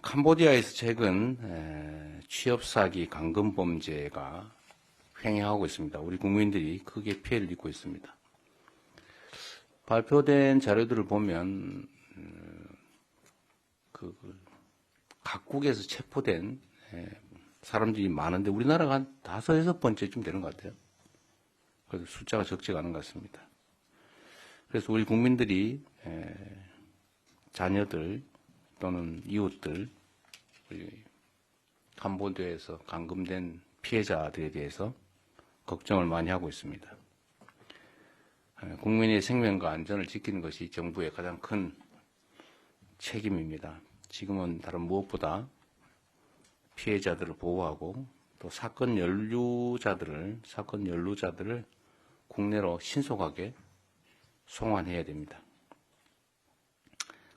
캄보디아에서 최근 취업 사기, 강금 범죄가 횡행하고 있습니다. 우리 국민들이 크게 피해를 입고 있습니다. 발표된 자료들을 보면 각국에서 체포된 사람들이 많은데 우리나라가 한 5, 6번째쯤 되는 것 같아요. 그래서 숫자가 적지가 않은 것 같습니다. 그래서 우리 국민들이 자녀들 또는 이웃들, 캄보디아에서 감금된 피해자들에 대해서 걱정을 많이 하고 있습니다. 국민의 생명과 안전을 지키는 것이 정부의 가장 큰 책임입니다. 지금은 다른 무엇보다 피해자들을 보호하고 또 사건 연루자들을 국내로 신속하게 송환해야 됩니다.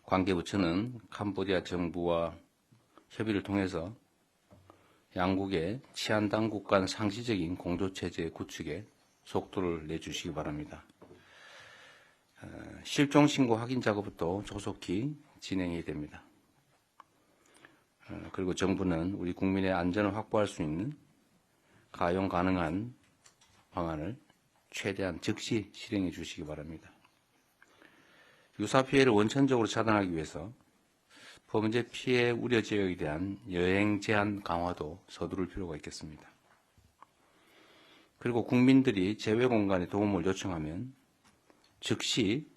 관계부처는 캄보디아 정부와 협의를 통해서 양국의 치안당국 간 상시적인 공조체제 구축에 속도를 내주시기 바랍니다. 실종신고 확인 작업부터 조속히 진행해야 됩니다. 그리고 정부는 우리 국민의 안전을 확보할 수 있는 가용 가능한 방안을 최대한 즉시 실행해 주시기 바랍니다. 유사 피해를 원천적으로 차단하기 위해서 범죄 피해 우려 지역에 대한 여행 제한 강화도 서두를 필요가 있겠습니다. 그리고 국민들이 재외 공간에 도움을 요청하면 즉시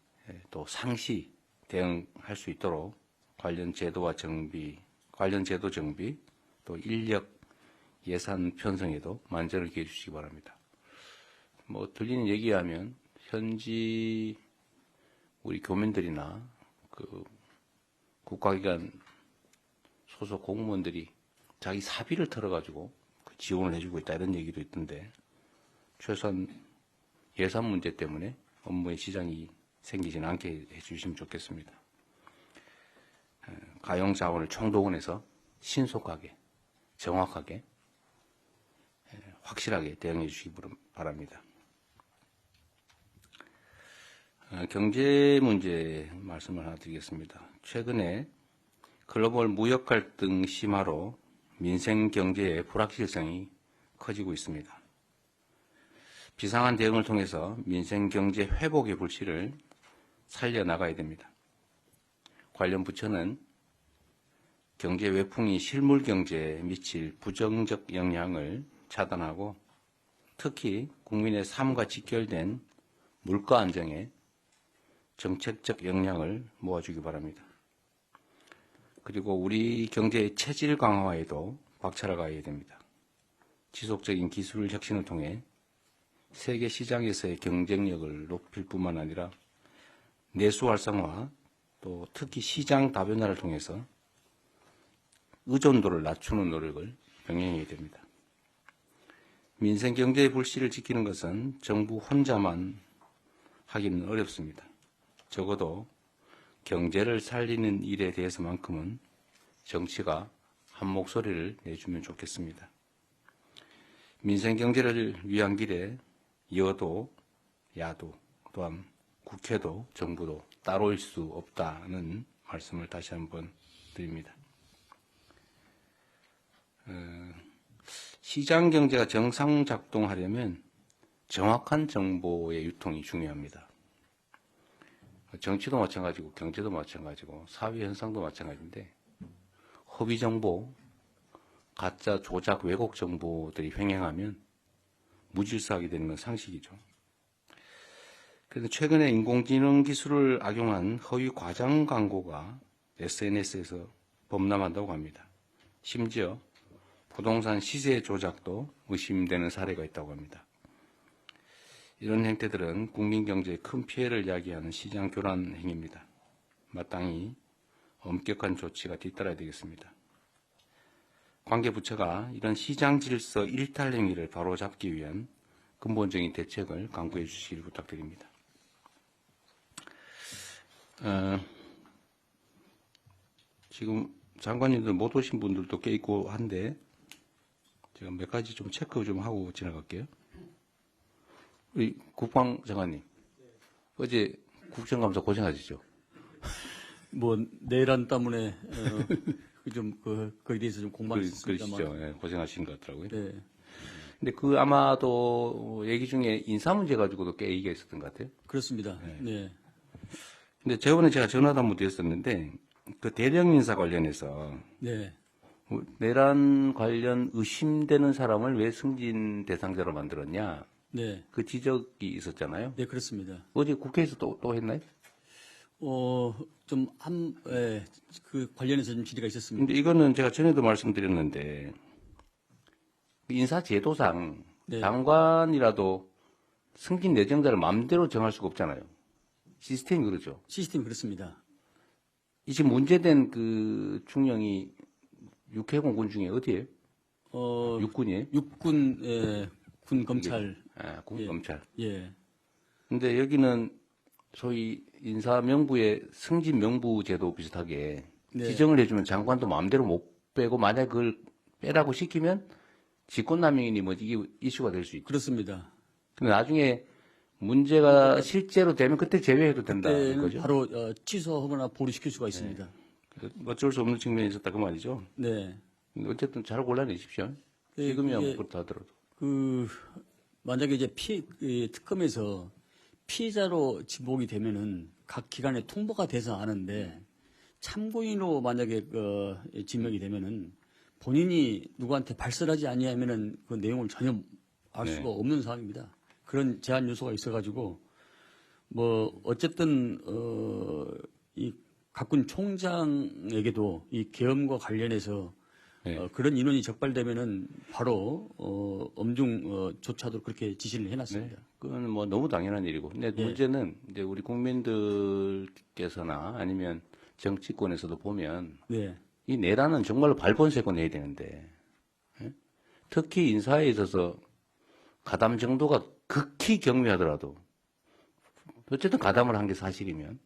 또 상시 대응할 수 있도록 관련 제도 정비, 또 인력 예산 편성에도 만전을 기해 주시기 바랍니다. 들리는 얘기하면 현지 우리 교민들이나 국가기관 소속 공무원들이 자기 사비를 털어가지고 지원을 해주고 있다 이런 얘기도 있던데 최소한 예산 문제 때문에 업무에 지장이 생기지는 않게 해주시면 좋겠습니다. 가용 자원을 총동원해서 신속하게, 정확하게, 확실하게 대응해 주시기 바랍니다. 경제 문제 말씀을 하나 드리겠습니다. 최근에 글로벌 무역 갈등 심화로 민생 경제의 불확실성이 커지고 있습니다. 비상한 대응을 통해서 민생 경제 회복의 불씨를 살려나가야 됩니다. 관련 부처는 경제 외풍이 실물 경제에 미칠 부정적 영향을 차단하고 특히 국민의 삶과 직결된 물가 안정에 정책적 역량을 모아주기 바랍니다. 그리고 우리 경제의 체질 강화에도 박차를 가해야 됩니다. 지속적인 기술 혁신을 통해 세계 시장에서의 경쟁력을 높일 뿐만 아니라 내수 활성화 또 특히 시장 다변화를 통해서 의존도를 낮추는 노력을 병행해야 됩니다. 민생 경제의 불씨를 지키는 것은 정부 혼자만 하기는 어렵습니다. 적어도 경제를 살리는 일에 대해서만큼은 정치가 한 목소리를 내주면 좋겠습니다. 민생 경제를 위한 길에 여도, 야도, 또한 국회도 정부도 따로일 수 없다는 말씀을 다시 한번 드립니다. 시장 경제가 정상 작동하려면 정확한 정보의 유통이 중요합니다. 정치도 마찬가지고 경제도 마찬가지고 사회 현상도 마찬가지인데 허위 정보, 가짜 조작 왜곡 정보들이 횡행하면 무질서하게 되는 건 상식이죠. 그래서 최근에 인공지능 기술을 악용한 허위 과장 광고가 SNS에서 범람한다고 합니다. 심지어 부동산 시세 조작도 의심되는 사례가 있다고 합니다. 이런 행태들은 국민 경제에 큰 피해를 야기하는 시장 교란 행위입니다. 마땅히 엄격한 조치가 뒤따라야 되겠습니다. 관계부처가 이런 시장 질서 일탈 행위를 바로잡기 위한 근본적인 대책을 강구해 주시길 부탁드립니다. 지금 장관님들 못 오신 분들도 꽤 있고 한데 제가 몇 가지 좀 체크 좀 하고 지나갈게요. 우리 국방장관님, 어제 국정감사 고생하셨죠? 내란 때문에 거기에 대해서 좀 공부를 했습니다만. 그러시죠. 예, 고생하신 것 같더라고요. 네. 근데 그 아마도 얘기 중에 인사 문제 가지고도 꽤 얘기가 있었던 것 같아요. 그렇습니다. 네. 근데 저번에 제가 전화도 한번 드렸었는데 그 대령 인사 관련해서 네. 내란 관련 의심되는 사람을 왜 승진 대상자로 만들었냐 네. 그 지적이 있었잖아요. 네, 그렇습니다. 어제 국회에서 또 했나요? 그 관련해서 좀 질의가 있었습니다. 근데 이거는 제가 전에도 말씀드렸는데 인사 제도상 네. 장관이라도 승진 예정자를 마음대로 정할 수가 없잖아요. 시스템이 그러죠. 시스템이 그렇습니다. 이 지금 문제된 그 중령이 육해공군 중에 어디예요? 육군이에요? 육군, 군 검찰. 군 예. 검찰. 예. 근데 여기는 소위 인사 명부의 승진 명부 제도 비슷하게 네. 지정을 해주면 장관도 마음대로 못 빼고 만약 그걸 빼라고 시키면 직권남용이니 뭐 이게 이슈가 될 수 있죠. 그렇습니다. 근데 나중에 문제가 실제로 되면 그때 제외해도 된다는 그때는 거죠. 바로 취소하거나 보류시킬 수가 있습니다. 어쩔 수 없는 측면이 있었다 그 말이죠. 네. 근데 어쨌든 잘 골라내십시오. 네, 지금이야 뭐 그게- 그렇다 하더라도. 만약에 이제 특검에서 피해자로 지목이 되면은 각 기관에 통보가 돼서 아는데 참고인으로 만약에 지명이 되면은 본인이 누구한테 발설하지 아니하면은 그 내용을 전혀 알 수가 없는 상황입니다. 그런 제한 요소가 있어가지고 뭐 어쨌든 이 각군 총장에게도 이 계엄과 관련해서 그런 인원이 적발되면은 바로 엄중 조차도 그렇게 지시를 해놨습니다. 그건 뭐 너무 당연한 일이고. 근데 문제는 이제 우리 국민들께서나 아니면 정치권에서도 보면 네, 이 내란은 정말로 발본색고 내야 되는데 예? 특히 인사에 있어서 가담 정도가 극히 경미하더라도 어쨌든 가담을 한 게 사실이면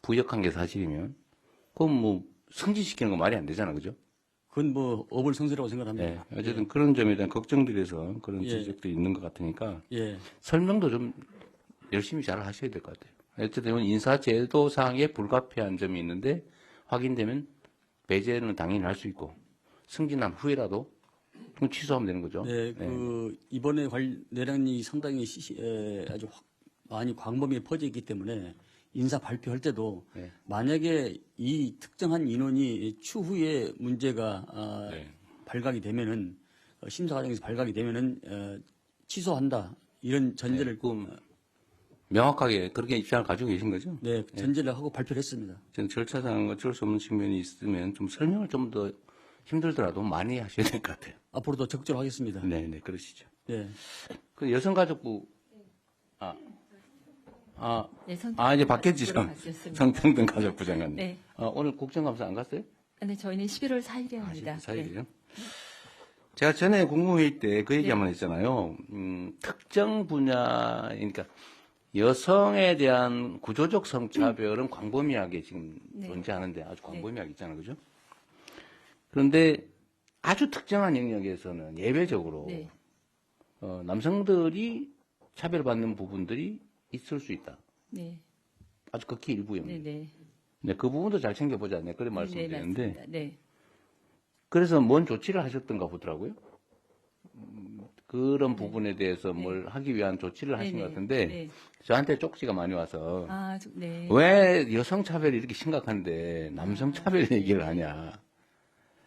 부역한 게 사실이면 그건 뭐 승진시키는 거 말이 안 되잖아, 그죠? 그건 뭐 어불성설이라고 생각합니다. 네, 어쨌든 그런 점에 대한 걱정들에서 그런 예. 지적도 있는 것 같으니까 예, 설명도 좀 열심히 잘 하셔야 될 것 같아요. 어쨌든 인사제도상에 불가피한 점이 있는데 확인되면 배제는 당연히 할 수 있고 승진한 후에라도 그럼 취소하면 되는 거죠. 네, 이번에 내란이 상당히 아주 많이 광범위에 퍼져 있기 때문에 인사 발표할 때도 만약에 이 특정한 인원이 추후에 문제가 발각이 되면은 심사 과정에서 발각이 되면은 취소한다 이런 전제를 명확하게 그렇게 입장을 가지고 계신 거죠? 네, 전제를 하고 발표를 했습니다. 저는 절차상 어쩔 수 없는 측면이 있으면 좀 설명을 좀 더 힘들더라도 많이 하셔야 될 것 같아요. 앞으로도 적극적으로 하겠습니다. 네, 네, 그러시죠. 네. 그 여성가족부, 네, 이제 바뀌었지, 바뀌었습니다. 성평등 가족부 장관. 네. 오늘 국정감사 안 갔어요? 네, 저희는 11월 4일에 합니다. 4일이요? 제가 전에 국무회의 때 그 얘기 한번 했잖아요. 특정 분야, 그러니까 여성에 대한 구조적 성차별은 광범위하게 지금 존재하는데 아주 광범위하게 있잖아요. 그죠? 그런데 아주 특정한 영역에서는 예외적으로 네. 남성들이 차별받는 부분들이 있을 수 있다. 네. 아주 극히 일부 영역. 네, 네. 네, 그 부분도 잘 챙겨보자. 네, 그런 네, 말씀드렸는데. 맞습니다. 네. 그래서 뭔 조치를 하셨던가 보더라고요. 그런 부분에 대해서 뭘 하기 위한 조치를 하신 것 같은데 네. 저한테 쪽지가 많이 와서 네. 왜 여성차별이 이렇게 심각한데 남성차별 얘기를 하냐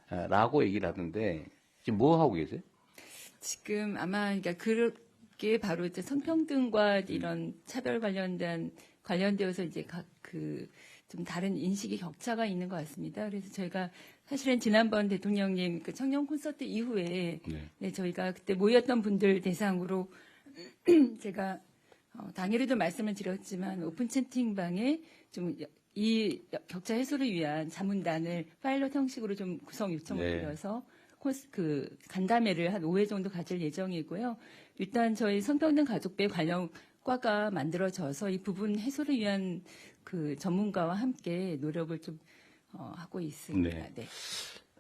라고 얘기를 하던데 지금 뭐 하고 계세요? 지금 아마 그러니까 그게 바로 이제 성평등과 이런 차별 관련되어서 이제 각 좀 다른 인식의 격차가 있는 것 같습니다. 그래서 저희가 사실은 지난번 대통령님 그 청년 콘서트 이후에 네, 저희가 그때 모였던 분들 대상으로 제가 당일에도 말씀을 드렸지만 오픈 채팅방에 좀 이 격차 해소를 위한 자문단을 파일럿 형식으로 좀 구성 요청을 드려서 간담회를 한 5회 정도 가질 예정이고요. 일단 저희 성평등 가족배 관련 과가 만들어져서 이 부분 해소를 위한 그 전문가와 함께 노력을 좀 하고 있습니다. 네. 네.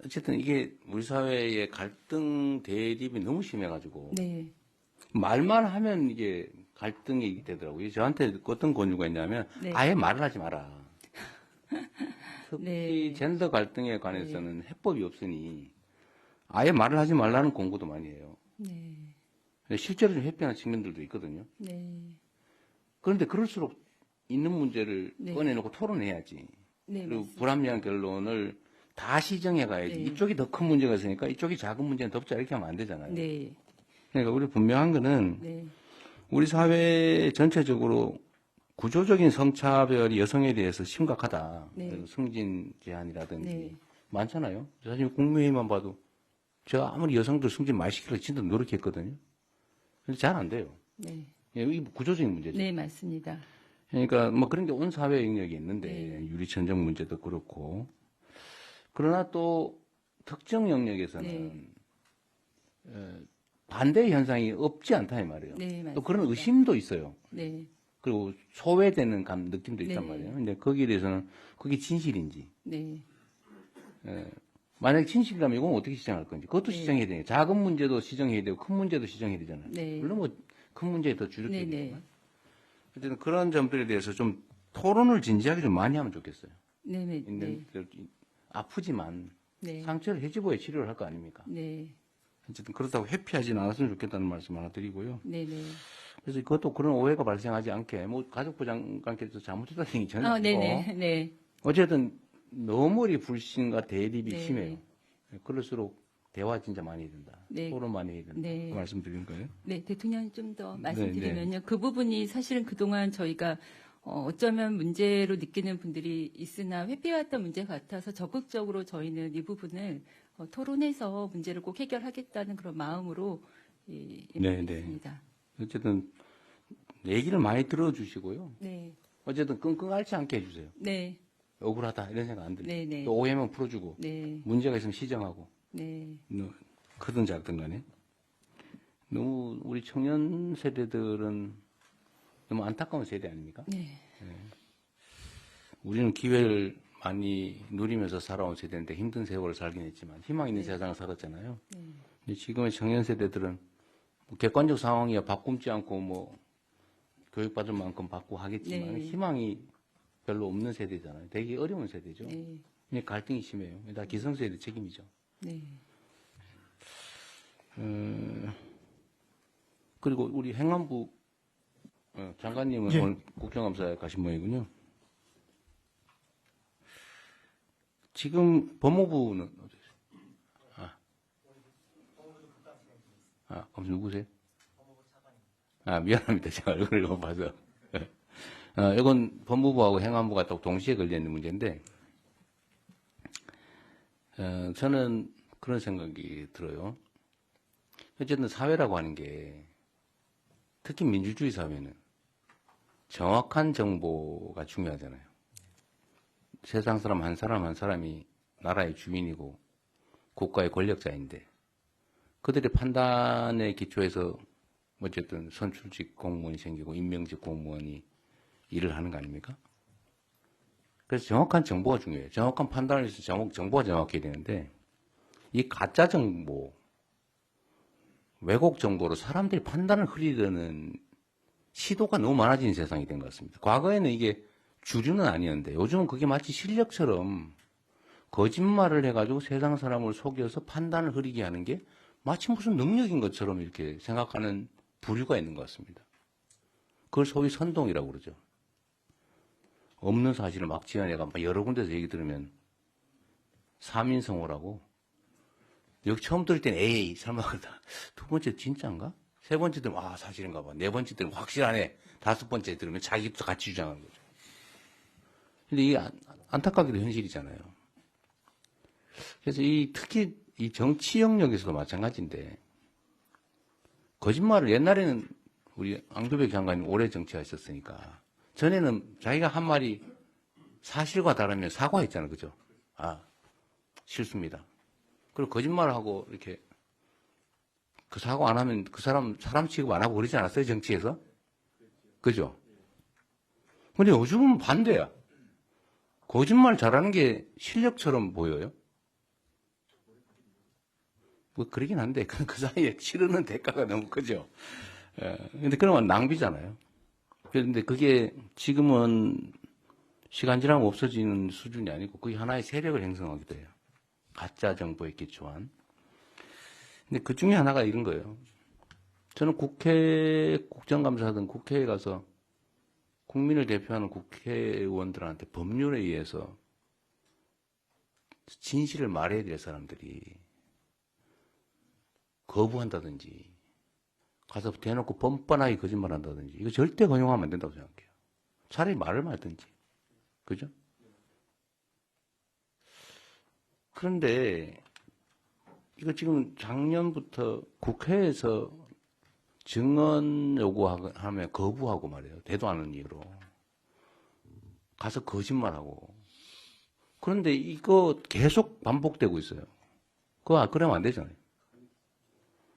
어쨌든 이게 우리 사회의 갈등 대립이 너무 심해가지고 네. 말만 하면 이게 갈등이 되더라고요. 저한테 어떤 권유가 있냐면 네. 아예 말을 하지 마라. 특히 네. 젠더 갈등에 관해서는 해법이 없으니 아예 말을 하지 말라는 공고도 많이 해요. 네. 실제로 좀 회피하는 측면들도 있거든요. 네. 그런데 그럴수록 있는 문제를 네. 꺼내놓고 토론해야지. 네. 그리고 맞습니다. 불합리한 결론을 다 시정해 가야지. 네. 이쪽이 더 큰 문제가 있으니까 이쪽이 작은 문제는 덮자 이렇게 하면 안 되잖아요. 네. 그러니까 우리 분명한 거는 네. 우리 사회 전체적으로 구조적인 성차별이 여성에 대해서 심각하다. 네. 그리고 승진 제한이라든지 네. 많잖아요. 사실 국무회의만 봐도 제가 아무리 여성들 승진 많이 시키려고 진짜 노력했거든요. 근데 잘 안 돼요. 네. 이 구조적인 문제죠. 네, 맞습니다. 그러니까 뭐 그런 게 온 사회 영역이 있는데 네. 유리천정 문제도 그렇고 그러나 또 특정 영역에서는 네. 반대 현상이 없지 않다 이 말이에요. 네, 맞습니다. 또 그런 의심도 있어요. 네. 그리고 소외되는 느낌도 있단 네. 말이에요. 근데 거기에 대해서는 그게 진실인지 네. 만약에 진실이라면 이건 어떻게 시정할 건지 그것도 네. 시정해야 돼요. 작은 문제도 시정해야 되고 큰 문제도 시정해야 되잖아요. 네. 물론 뭐 큰 문제에 더 네, 주력해야 네. 되지만 어쨌든 그런 점들에 대해서 좀 토론을 진지하게 좀 많이 하면 좋겠어요. 네, 네. 있는 아프지만 네. 상처를 해집어야 치료를 할 거 아닙니까? 네. 어쨌든 그렇다고 회피하지는 않았으면 좋겠다는 말씀 하나 드리고요. 네, 네. 그래서 그것도 그런 오해가 발생하지 않게 뭐 가족부 장관께서 잘못했다는 얘기 전혀 아, 아니고 네, 네. 네. 어쨌든 너무 우리 불신과 대립이 네. 심해요. 그럴수록 대화 진짜 많이 해야 된다. 네. 토론 많이 해야 된다. 네. 그 말씀드린 거예요. 네, 대통령 좀 더 네, 말씀드리면요. 그 부분이 사실은 그동안 저희가 어쩌면 문제로 느끼는 분들이 있으나 회피해왔던 문제 같아서 적극적으로 저희는 이 부분을 토론해서 문제를 꼭 해결하겠다는 그런 마음으로 네, 네. 있습니다. 어쨌든 얘기를 많이 들어주시고요. 네, 어쨌든 끙끙 앓지 않게 해주세요. 네, 억울하다 이런 생각 안 들어요. 네, 네, 또 오해면 풀어주고 네, 문제가 있으면 시정하고 네, 크든 작든 간에 너무 우리 청년 세대들은 너무 안타까운 세대 아닙니까? 네, 우리는 기회를 많이 누리면서 살아온 세대인데 힘든 세월을 살긴 했지만 희망 있는 세상을 살았잖아요. 근데 지금의 청년 세대들은 뭐 객관적 상황이야 바꿈지 않고 뭐 교육받을 만큼 받고 하겠지만 네. 희망이 별로 없는 세대잖아요. 되게 어려운 세대죠. 네, 근데 갈등이 심해요. 다 기성세대 책임이죠. 네, 그리고 우리 행안부 장관님은 예. 오늘 국정감사에 가신 모양이군요. 지금 법무부는 어디 있어요? 검사 누구세요? 미안합니다. 제가 얼굴을 못 봐서. 이건 법무부하고 행안부가 또 동시에 걸려있는 문제인데, 저는 그런 생각이 들어요. 어쨌든 사회라고 하는 게, 특히 민주주의 사회는 정확한 정보가 중요하잖아요. 세상 사람 한 사람이 나라의 주인이고 국가의 권력자인데 그들의 판단에 기초해서 어쨌든 선출직 공무원이 생기고 임명직 공무원이 일을 하는 거 아닙니까? 그래서 정확한 정보가 중요해요. 정확한 판단을 해서 정보가 정확해야 되는데 이 가짜 정보, 왜곡 정보로 사람들이 판단을 흐리려는 시도가 너무 많아진 세상이 된 것 같습니다. 과거에는 이게 주류는 아니었는데 요즘은 그게 마치 실력처럼 거짓말을 해가지고 세상 사람을 속여서 판단을 흐리게 하는 게 마치 무슨 능력인 것처럼 이렇게 생각하는 부류가 있는 것 같습니다. 그걸 소위 선동이라고 그러죠. 없는 사실을 막 지어내가 여러 군데서 얘기 들으면 사민성호라고 여기 처음 들을 때는 에이 설마 그러다 두 번째 진짜인가? 세 번째 들으면 사실인가 봐. 네 번째 들으면 확실하네. 다섯 번째 들으면 자기도 같이 주장하는 거죠. 근데 이게 안타깝게도 현실이잖아요. 그래서 특히 이 정치 영역에서도 마찬가지인데 거짓말을 옛날에는 우리 앙두백 장관님 오래 정치하셨으니까 전에는 자기가 한 말이 사실과 다르면 사과했잖아요. 그죠? 실수입니다. 그리고 거짓말을 하고 이렇게 그 사과 안 하면 그 사람 취급 안 하고 그러지 않았어요? 정치에서? 그죠? 근데 요즘은 반대야. 거짓말 잘하는 게 실력처럼 보여요. 뭐 그러긴 한데 그 사이에 치르는 대가가 너무 크죠. 근데 그런 건 낭비잖아요. 그런데 그게 지금은 시간 지나면 없어지는 수준이 아니고 그게 하나의 세력을 형성하기도 해요. 가짜 정보에 기초한. 근데 그 중에 하나가 이런 거예요. 저는 국정감사든 국회에 가서 국민을 대표하는 국회의원들한테 법률에 의해서 진실을 말해야 될 사람들이 거부한다든지 가서 대놓고 뻔뻔하게 거짓말한다든지 이거 절대 허용하면 안 된다고 생각해요. 차라리 말을 말든지. 그죠? 그런데 이거 지금 작년부터 국회에서 증언 요구하면 거부하고 말이에요. 대도 않은 이유로. 가서 거짓말하고. 그런데 이거 계속 반복되고 있어요. 그러면 안 되잖아요.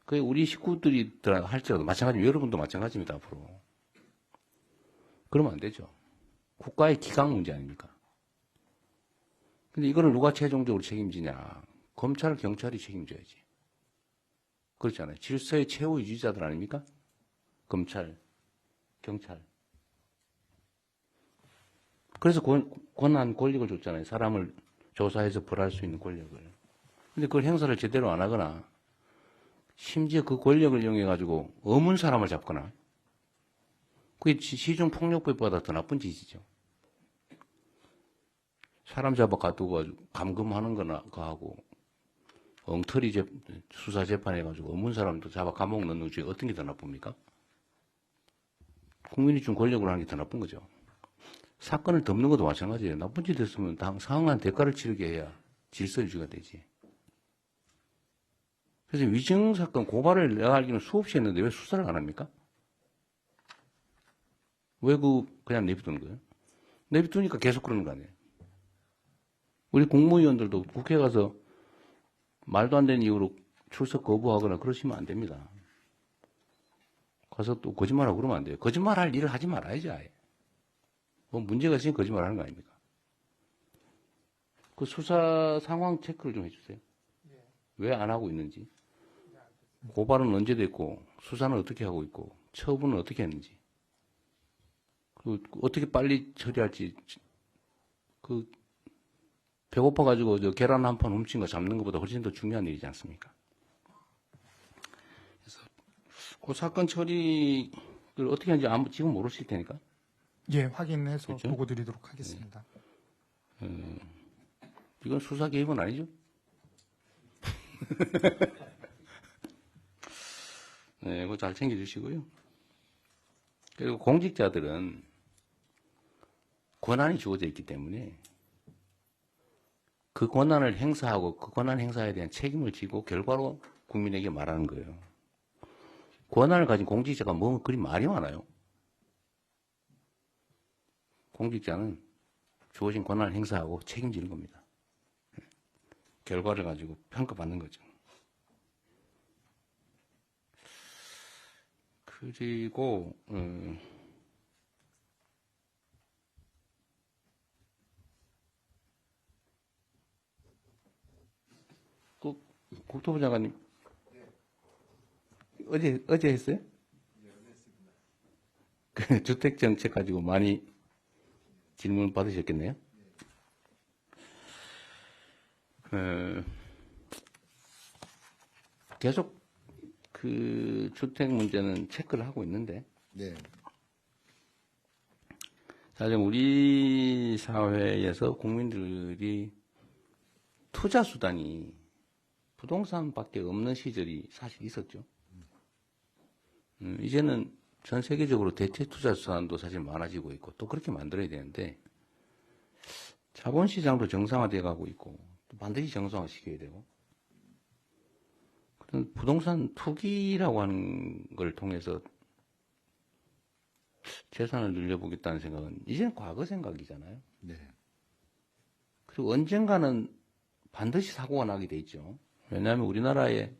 그게 우리 식구들이 할지라도 마찬가지로 여러분도 마찬가지입니다, 앞으로. 그러면 안 되죠. 국가의 기강 문제 아닙니까? 근데 이거를 누가 최종적으로 책임지냐. 검찰, 경찰이 책임져야지. 그렇잖아요. 질서의 최후 유지자들 아닙니까? 검찰, 경찰. 그래서 권한, 권력을 줬잖아요. 사람을 조사해서 벌할 수 있는 권력을. 근데 그걸 행사를 제대로 안 하거나, 심지어 그 권력을 이용해가지고 어문 사람을 잡거나, 그게 시중폭력법보다 더 나쁜 짓이죠. 사람 잡아 가두고 감금하는 거나 하고, 엉터리 수사 재판해가지고 어문 사람도 잡아 감옥 넣는 것 중에 어떤 게 더 나쁩니까? 국민이 준 권력으로 하는 게 더 나쁜 거죠. 사건을 덮는 것도 마찬가지예요. 나쁜 짓 했으면 상응한 대가를 치르게 해야 질서 유지가 되지. 그래서 위증사건 고발을 내가 알기로는 수없이 했는데 왜 수사를 안 합니까? 왜 그냥 내비두는 거예요? 내비두니까 계속 그러는 거 아니에요? 우리 국무위원들도 국회 가서 말도 안 되는 이유로 출석 거부하거나 그러시면 안 됩니다. 가서 또 거짓말하고 그러면 안 돼요. 거짓말할 일을 하지 말아야지, 아예. 뭐 문제가 있으니 거짓말하는 거 아닙니까? 그 수사 상황 체크를 좀 해주세요. 왜 안 하고 있는지. 고발은 언제 됐고, 수사는 어떻게 하고 있고, 처분은 어떻게 했는지. 그리고 어떻게 빨리 처리할지. 배고파가지고 저 계란 한 판 훔친 거 잡는 것보다 훨씬 더 중요한 일이지 않습니까? 그래서 그 사건 처리를 어떻게 하는지 지금 모르실 테니까. 예, 확인해서 그렇죠? 보고 드리도록 하겠습니다. 이건 수사 개입은 아니죠? 네, 이거 잘 챙겨주시고요. 그리고 공직자들은 권한이 주어져 있기 때문에 그 권한을 행사하고 그 권한 행사에 대한 책임을 지고 결과로 국민에게 말하는 거예요. 권한을 가진 공직자가 뭐 그리 말이 많아요. 공직자는 주어진 권한을 행사하고 책임지는 겁니다. 결과를 가지고 평가받는 거죠. 그리고 국토부 장관님 어제 했어요? 그 주택 정책 가지고 많이 질문 받으셨겠네요. 계속 그 주택 문제는 체크를 하고 있는데, 네. 사실 우리 사회에서 국민들이 투자 수단이 부동산밖에 없는 시절이 사실 있었죠. 이제는 전 세계적으로 대체 투자 수단도 사실 많아지고 있고 또 그렇게 만들어야 되는데 자본시장도 정상화돼 가고 있고 또 반드시 정상화시켜야 되고 그런 부동산 투기라고 하는 걸 통해서 재산을 늘려보겠다는 생각은 이제는 과거 생각이잖아요. 네. 그리고 언젠가는 반드시 사고가 나게 돼 있죠. 왜냐하면 우리나라의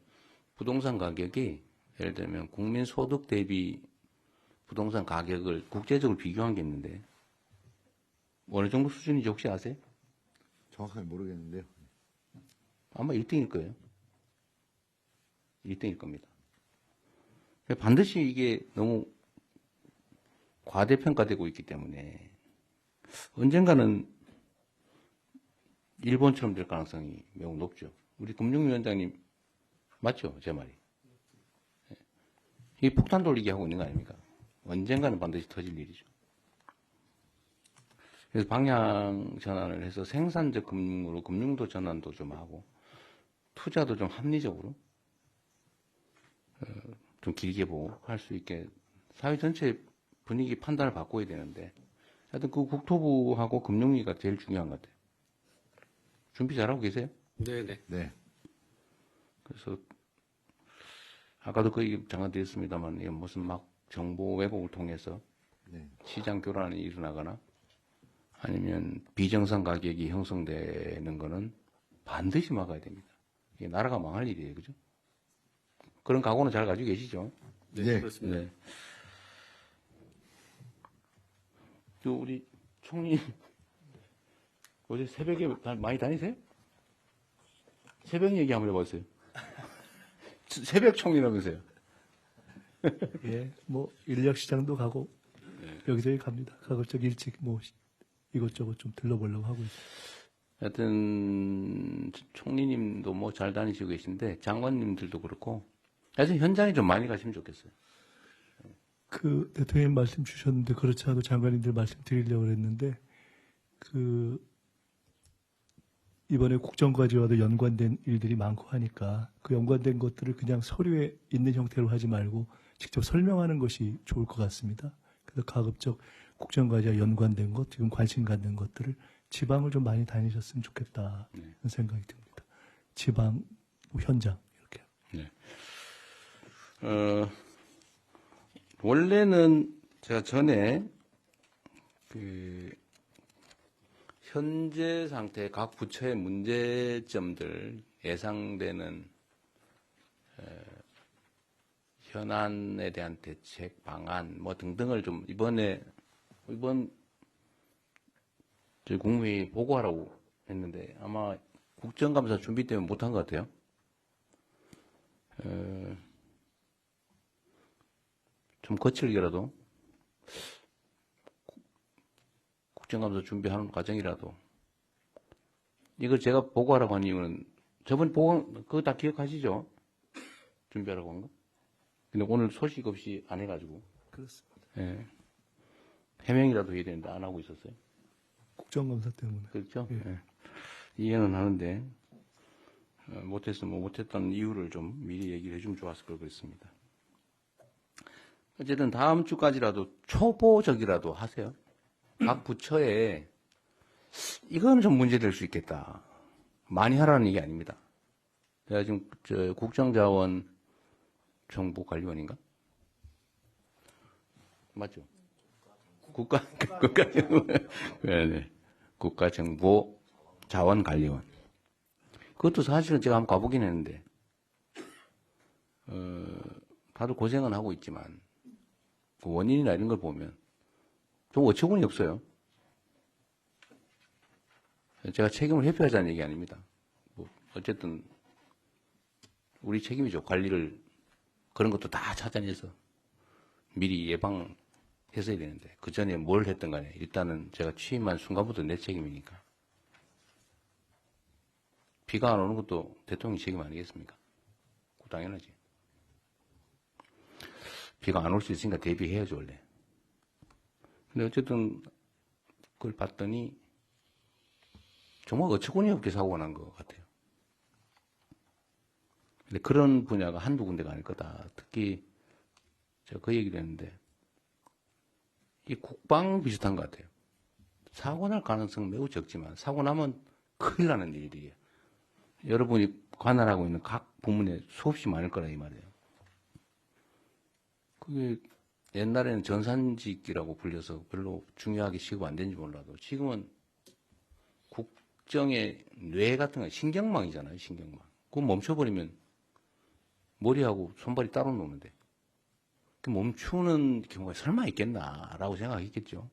부동산 가격이 예를 들면 국민 소득 대비 부동산 가격을 국제적으로 비교한 게 있는데 어느 정도 수준인지 혹시 아세요? 정확하게 모르겠는데요. 아마 1등일 거예요. 1등일 겁니다. 반드시 이게 너무 과대평가되고 있기 때문에 언젠가는 일본처럼 될 가능성이 매우 높죠. 우리 금융위원장님 맞죠? 제 말이. 이 폭탄 돌리기 하고 있는 거 아닙니까? 언젠가는 반드시 터질 일이죠. 그래서 방향 전환을 해서 생산적 금융으로 금융도 전환도 좀 하고 투자도 좀 합리적으로 좀 길게 보고 할 수 있게 사회 전체 분위기 판단을 바꿔야 되는데 하여튼 그 국토부하고 금융위가 제일 중요한 것 같아요. 준비 잘하고 계세요? 네네. 네. 그래서 아까도 그 얘기 잠깐 드렸습니다만 이게 무슨 막 정보 왜곡을 통해서 네. 시장 교란이 일어나거나 아니면 비정상 가격이 형성되는 거는 반드시 막아야 됩니다. 이게 나라가 망할 일이에요. 그죠? 그런 각오는 잘 가지고 계시죠? 네, 네. 그렇습니다. 네. 또 우리 총리 어제 새벽에 많이 다니세요? 새벽 얘기 한번 해보세요. 새벽 총리라면서요? 예, 뭐 인력 시장도 가고 여기저기 갑니다. 가급적 일찍 뭐 이것저것 좀 들러보려고 하고 있어요. 하여튼 총리님도 뭐 잘 다니시고 계신데 장관님들도 그렇고 하여튼 현장에 좀 많이 가시면 좋겠어요. 그 대통령님 말씀 주셨는데 그렇지 않아도 장관님들 말씀 드리려고 했는데 그 이번에 국정과제와도 연관된 일들이 많고 하니까 그 연관된 것들을 그냥 서류에 있는 형태로 하지 말고 직접 설명하는 것이 좋을 것 같습니다. 그래서 가급적 국정과제와 연관된 것, 지금 관심 갖는 것들을 지방을 좀 많이 다니셨으면 좋겠다 그런 생각이 듭니다. 지방, 현장 이렇게. 네. 원래는 제가 전에 그 현재 상태 각 부처의 문제점들 예상되는 현안에 대한 대책 방안 뭐 등등을 좀 이번 저희 국무회의 보고하라고 했는데 아마 국정감사 준비 때문에 못한 것 같아요. 좀 거칠게라도 국정감사 준비하는 과정이라도 이걸 제가 보고하라고 한 이유는 저번 보고 그거 다 기억하시죠? 준비하라고 한 거? 근데 오늘 소식 없이 안 해가지고 그렇습니다. 예. 해명이라도 해야 되는데 안 하고 있었어요. 국정감사 때문에. 그렇죠? 예. 예. 이해는 하는데 못했으면 못했던 이유를 좀 미리 얘기를 해주면 좋았을 걸 그랬습니다. 어쨌든 다음 주까지라도 초보적이라도 하세요. 각 부처에 이건 좀 문제될 수 있겠다. 많이 하라는 얘기 아닙니다. 제가 지금 국정자원 정보관리원인가? 맞죠? 네. 국가정보자원관리원. 그것도 사실은 제가 한번 가보긴 했는데, 다들 고생은 하고 있지만, 그 원인이나 이런 걸 보면, 좀 어처구니 없어요. 제가 책임을 회피하자는 얘기 아닙니다. 뭐 어쨌든, 우리 책임이죠. 관리를, 그런 것도 다 찾아내서 미리 예방했어야 되는데, 그 전에 뭘 했든 간에, 일단은 제가 취임한 순간부터 내 책임이니까. 비가 안 오는 것도 대통령 책임 아니겠습니까? 당연하지. 비가 안 올 수 있으니까 대비해야죠, 원래. 근데 어쨌든 그걸 봤더니 정말 어처구니 없게 사고가 난 것 같아요. 근데 그런 분야가 한두 군데가 아닐 거다. 특히 제가 그 얘기를 했는데 이 국방 비슷한 것 같아요. 사고 날 가능성은 매우 적지만 사고 나면 큰일 나는 일이에요. 여러분이 관할하고 있는 각 부문에 수없이 많을 거라 이 말이에요. 그게 옛날에는 전산직이라고 불려서 별로 중요하게 취급 안 되는지 몰라도 지금은 국정의 뇌 같은 거 신경망이잖아요. 신경망. 그거 멈춰버리면 머리하고 손발이 따로 노는데 그 멈추는 경우가 설마 있겠나라고 생각했겠죠.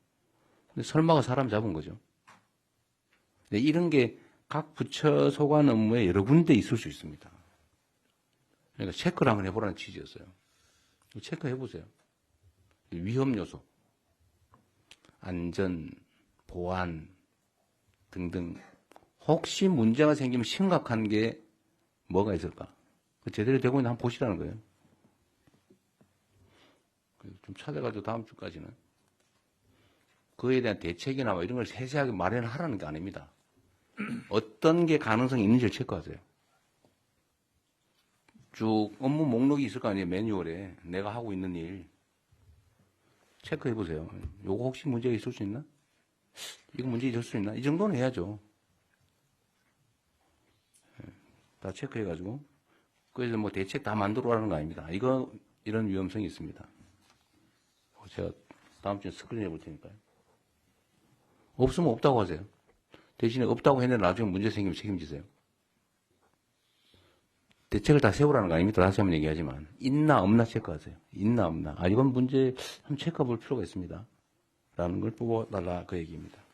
근데 설마가 사람 잡은 거죠. 근데 이런 게 각 부처 소관 업무에 여러 군데 있을 수 있습니다. 그러니까 체크를 한번 해보라는 취지였어요. 체크해보세요. 위험 요소, 안전, 보안 등등 혹시 문제가 생기면 심각한 게 뭐가 있을까? 제대로 되고 있는 한번 보시라는 거예요. 좀 찾아가지고 다음 주까지는 그에 대한 대책이나 뭐 이런 걸 세세하게 마련하라는 게 아닙니다. 어떤 게 가능성이 있는지를 체크하세요. 쭉 업무 목록이 있을 거 아니에요. 매뉴얼에 내가 하고 있는 일 체크해 보세요. 요거 혹시 문제가 있을 수 있나? 이거 문제 있을 수 있나? 이 정도는 해야죠. 다 체크해가지고 그래서 뭐 대책 다 만들어 오라는 거 아닙니다. 이거 이런 위험성이 있습니다. 제가 다음 주에 스크린 해볼 테니까요. 없으면 없다고 하세요. 대신에 없다고 했는데 나중에 문제 생기면 책임지세요. 대책을 다 세우라는 거 아닙니다. 다시 한번 얘기하지만 있나 없나 체크하세요. 있나 없나. 이건 문제 한번 체크해 볼 필요가 있습니다. 라는 걸 뽑아달라 그 얘기입니다.